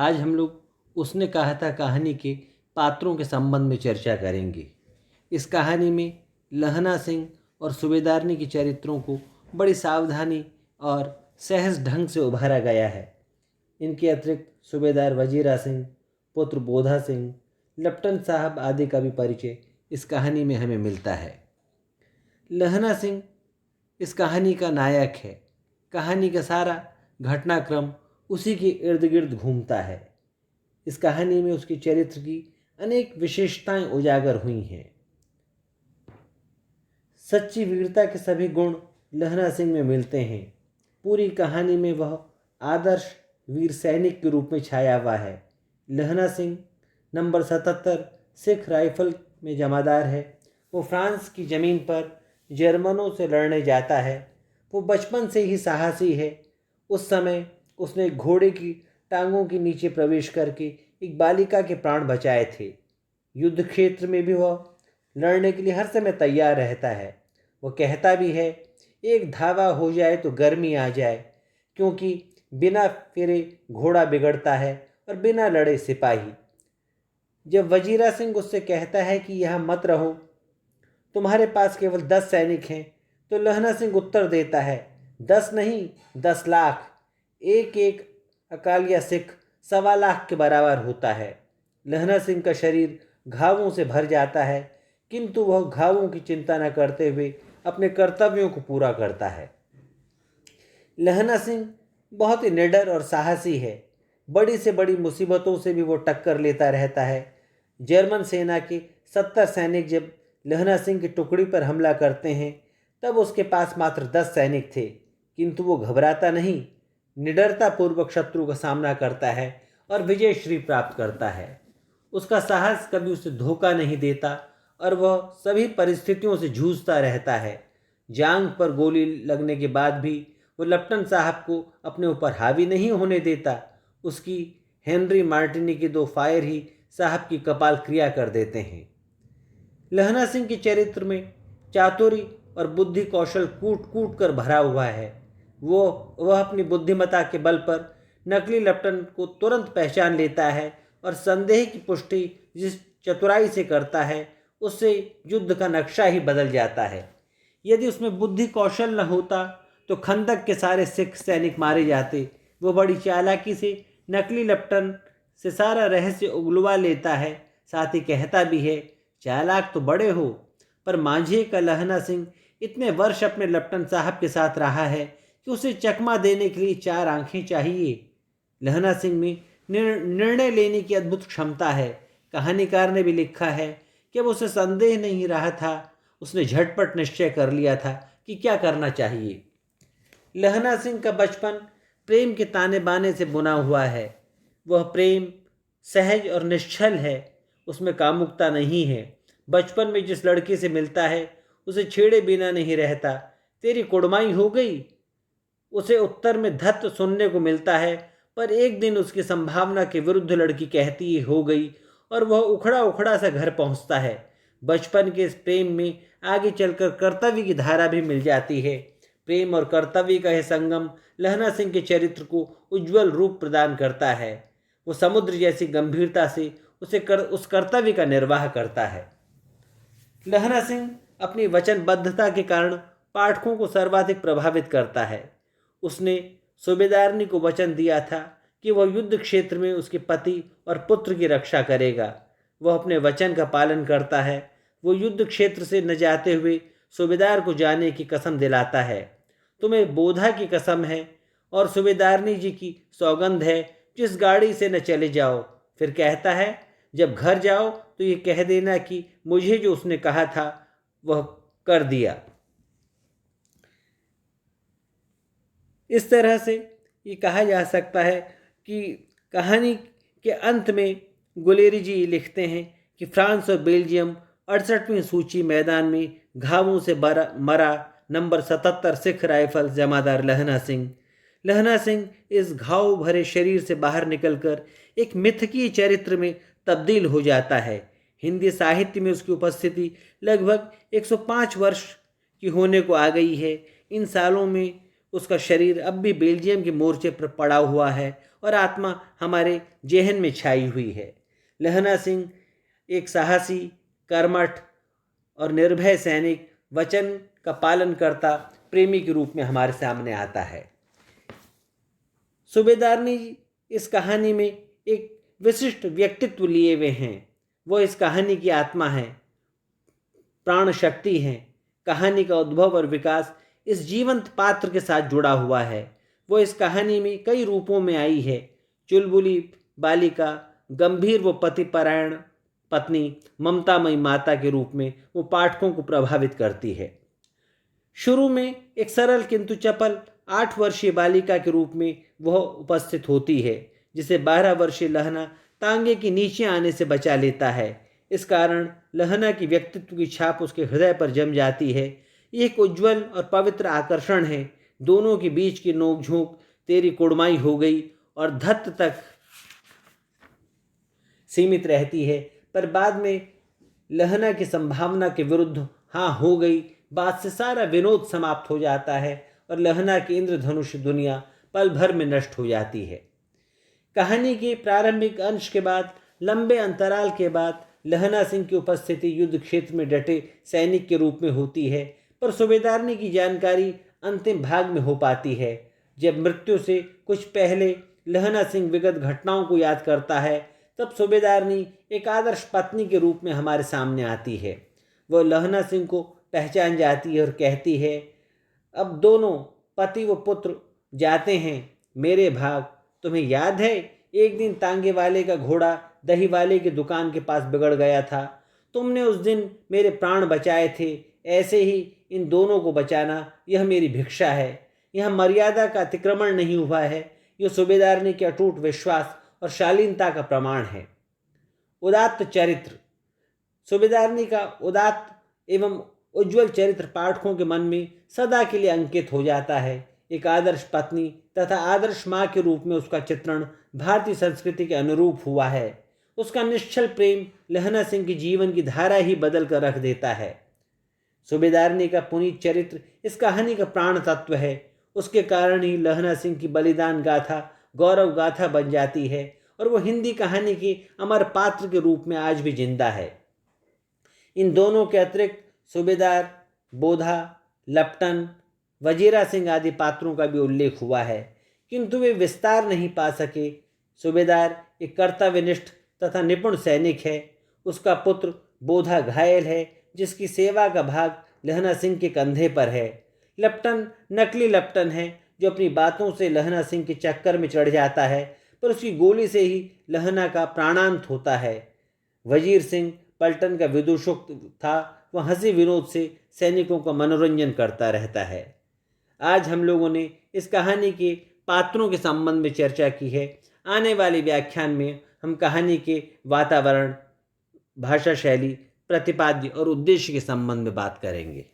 आज हम लोग उसने कहा था कहानी के पात्रों के संबंध में चर्चा करेंगे। इस कहानी में लहना सिंह और सूबेदारनी के चरित्रों को बड़ी सावधानी और सहज ढंग से उभारा गया है। इनके अतिरिक्त सूबेदार वजीरा सिंह, पुत्र बोधा सिंह, लेफ्टिनेंट साहब आदि का भी परिचय इस कहानी में हमें मिलता है। लहना सिंह इस कहानी का नायक है। कहानी का सारा घटनाक्रम उसी के इर्द गिर्द घूमता है। इस कहानी में उसके चरित्र की अनेक विशेषताएं उजागर हुई हैं। सच्ची वीरता के सभी गुण लहना सिंह में मिलते हैं। पूरी कहानी में वह आदर्श वीर सैनिक के रूप में छाया हुआ है। लहना सिंह नंबर 77 सिख राइफल में जमादार है। वो फ्रांस की ज़मीन पर जर्मनों से लड़ने जाता है। वो बचपन से ही साहसी है। उस समय उसने घोड़े की टांगों के नीचे प्रवेश करके एक बालिका के प्राण बचाए थे। युद्ध क्षेत्र में भी वह लड़ने के लिए हर समय तैयार रहता है। वो कहता भी है, एक धावा हो जाए तो गर्मी आ जाए, क्योंकि बिना फिरे घोड़ा बिगड़ता है और बिना लड़े सिपाही। जब वजीरा सिंह उससे कहता है कि यहाँ मत रहो, तुम्हारे पास केवल 10 सैनिक हैं, तो लहना सिंह उत्तर देता है, 10 नहीं 10 लाख। एक एक अकालिया सिख 1.25 लाख के बराबर होता है। लहना सिंह का शरीर घावों से भर जाता है, किंतु वह घावों की चिंता न करते हुए अपने कर्तव्यों को पूरा करता है। लहना सिंह बहुत ही निडर और साहसी है। बड़ी से बड़ी मुसीबतों से भी वो टक्कर लेता रहता है। जर्मन सेना के 70 सैनिक जब लहना सिंह की टुकड़ी पर हमला करते हैं, तब उसके पास मात्र 10 सैनिक थे, किंतु वो घबराता नहीं, निडरतापूर्वक शत्रु का सामना करता है और विजय श्री प्राप्त करता है। उसका साहस कभी उसे धोखा नहीं देता और वह सभी परिस्थितियों से जूझता रहता है। जांग पर गोली लगने के बाद भी वो लेफ्टिनेंट साहब को अपने ऊपर हावी नहीं होने देता। उसकी हेनरी मार्टिनी के 2 फायर ही साहब की कपाल क्रिया कर देते हैं। लहना सिंह के चरित्र में चातुरी और बुद्धि कौशल कूट कूट कर भरा हुआ है। वह अपनी बुद्धिमत्ता के बल पर नकली लेफ्टिनेंट को तुरंत पहचान लेता है और संदेह की पुष्टि जिस चतुराई से करता है, उससे युद्ध का नक्शा ही बदल जाता है। यदि उसमें बुद्धि कौशल न होता तो खंदक के सारे सिख सैनिक मारे जाते। वो बड़ी चालाकी से नकली लेफ्टिनेंट से सारा रहस्य उगलवा लेता है। साथ ही कहता भी है, चालाक तो बड़े हो, पर मांझे का लहना सिंह इतने वर्ष अपने लेफ्टिनेंट साहब के साथ रहा है कि उसे चकमा देने के लिए 4 आंखें चाहिए। लहना सिंह में निर्णय लेने की अद्भुत क्षमता है। कहानीकार ने भी लिखा है कि अब उसे संदेह नहीं रहा था, उसने झटपट निश्चय कर लिया था कि क्या करना चाहिए। लहना सिंह का बचपन प्रेम के ताने बाने से बुना हुआ है। वह प्रेम सहज और निश्चल है, उसमें कामुकता नहीं है। बचपन में जिस लड़की से मिलता है उसे छेड़े बिना नहीं रहता। तेरी कुड़माई हो गई, उसे उत्तर में धत्त सुनने को मिलता है, पर एक दिन उसकी संभावना के विरुद्ध लड़की कहती हो गई और वह उखड़ा उखड़ा सा घर पहुंचता है। बचपन के इस प्रेम में आगे चलकर कर्तव्य की धारा भी मिल जाती है। प्रेम और कर्तव्य का यह संगम लहना सिंह के चरित्र को उज्जवल रूप प्रदान करता है। वो समुद्र जैसी गंभीरता से उस कर्तव्य का निर्वाह करता है। लहना सिंह अपनी वचनबद्धता के कारण पाठकों को सर्वाधिक प्रभावित करता है। उसने सूबेदारनी को वचन दिया था कि वह युद्ध क्षेत्र में उसके पति और पुत्र की रक्षा करेगा। वह अपने वचन का पालन करता है। वो युद्ध क्षेत्र से न जाते हुए सूबेदार को जाने की कसम दिलाता है। तुम्हें बोधा की कसम है और सूबेदारनी जी की सौगंध है, जिस गाड़ी से न चले जाओ। फिर कहता है, जब घर जाओ तो ये कह देना कि मुझे जो उसने कहा था वह कर दिया। इस तरह से ये कहा जा सकता है कि कहानी के अंत में गुलेरी जी लिखते हैं कि फ्रांस और बेल्जियम 68वीं सूची मैदान में घावों से मरा नंबर 77 सिख राइफल जमादार लहना सिंह। लहना सिंह इस घाव भरे शरीर से बाहर निकलकर एक मिथकीय चरित्र में तब्दील हो जाता है। हिंदी साहित्य में उसकी उपस्थिति लगभग 105 वर्ष की होने को आ गई है। इन सालों में उसका शरीर अब भी बेल्जियम के मोर्चे पर पड़ा हुआ है और आत्मा हमारे जेहन में छाई हुई है। लहना सिंह एक साहसी, कर्मठ और निर्भय सैनिक, वचन का पालन करता प्रेमी के रूप में हमारे सामने आता है। सूबेदारनी इस कहानी में एक विशिष्ट व्यक्तित्व लिए हुए हैं। वो इस कहानी की आत्मा है, प्राण शक्ति हैं। कहानी का उद्भव और विकास इस जीवंत पात्र के साथ जुड़ा हुआ है। वो इस कहानी में कई रूपों में आई है। चुलबुली बालिका, गंभीर व पतिपरायण पत्नी, ममतामयी माता के रूप में वो पाठकों को प्रभावित करती है। शुरू में एक सरल किंतु चपल 8 वर्षीय बालिका के रूप में वह उपस्थित होती है, जिसे 12 वर्षीय लहना तांगे के नीचे आने से बचा लेता है। इस कारण लहना की व्यक्तित्व की छाप उसके हृदय पर जम जाती है। ये एक उज्ज्वल और पवित्र आकर्षण है। दोनों के बीच की नोकझोंक तेरी कुड़माई हो गई और धत्त तक सीमित रहती है, पर बाद में लहना की संभावना के विरुद्ध हाँ हो गई बात से सारा विनोद समाप्त हो जाता है और लहना की इंद्रधनुष दुनिया पल भर में नष्ट हो जाती है। कहानी के प्रारंभिक अंश के बाद लंबे अंतराल के बाद लहना सिंह की उपस्थिति युद्ध क्षेत्र में डटे सैनिक के रूप में होती है, पर सूबेदारनी की जानकारी अंतिम भाग में हो पाती है। जब मृत्यु से कुछ पहले लहना सिंह विगत घटनाओं को याद करता है, तब सूबेदारनी एक आदर्श पत्नी के रूप में हमारे सामने आती है। वह लहना सिंह को पहचान जाती है और कहती है, अब दोनों पति व पुत्र जाते हैं मेरे भाग। तुम्हें याद है एक दिन तांगे वाले का घोड़ा दही वाले की दुकान के पास बिगड़ गया था। तुमने उस दिन मेरे प्राण बचाए थे। ऐसे ही इन दोनों को बचाना यह मेरी भिक्षा है। यह मर्यादा का अतिक्रमण नहीं हुआ है। यह सूबेदारनी के अटूट विश्वास और शालीनता का प्रमाण है। उदात्त चरित्र। सूबेदारनी का उदात्त एवं उज्ज्वल चरित्र पाठकों के मन में सदा के लिए अंकित हो जाता है। एक आदर्श पत्नी तथा आदर्श माँ के रूप में उसका चित्रण भारतीय संस्कृति के अनुरूप हुआ है। उसका निश्चल प्रेम लहना सिंह की जीवन की धारा ही बदल कर रख देता है। सूबेदारनी का पुनीत चरित्र इस कहानी का प्राण तत्व है। उसके कारण ही लहना सिंह की बलिदान गाथा गौरव गाथा बन जाती है और वो हिंदी कहानी के अमर पात्र के रूप में आज भी जिंदा है। इन दोनों के अतिरिक्त सूबेदार, बोधा, लपटन, वजीरा सिंह आदि पात्रों का भी उल्लेख हुआ है, किंतु वे विस्तार नहीं पा सके। सूबेदार एक कर्तव्यनिष्ठ तथा निपुण सैनिक है। उसका पुत्र बोधा घायल है, जिसकी सेवा का भाग लहना सिंह के कंधे पर है। लपटन नकली लपटन है, जो अपनी बातों से लहना सिंह के चक्कर में चढ़ जाता है, पर उसकी गोली से ही लहना का प्राणांत होता है। वजीर सिंह पलटन का विदूषक था। वह हंसी विनोद से सैनिकों का मनोरंजन करता रहता है। आज हम लोगों ने इस कहानी के पात्रों के संबंध में चर्चा की है। आने वाले व्याख्यान में हम कहानी के वातावरण, भाषा शैली, प्रतिपाद्य और उद्देश्य के संबंध में बात करेंगे।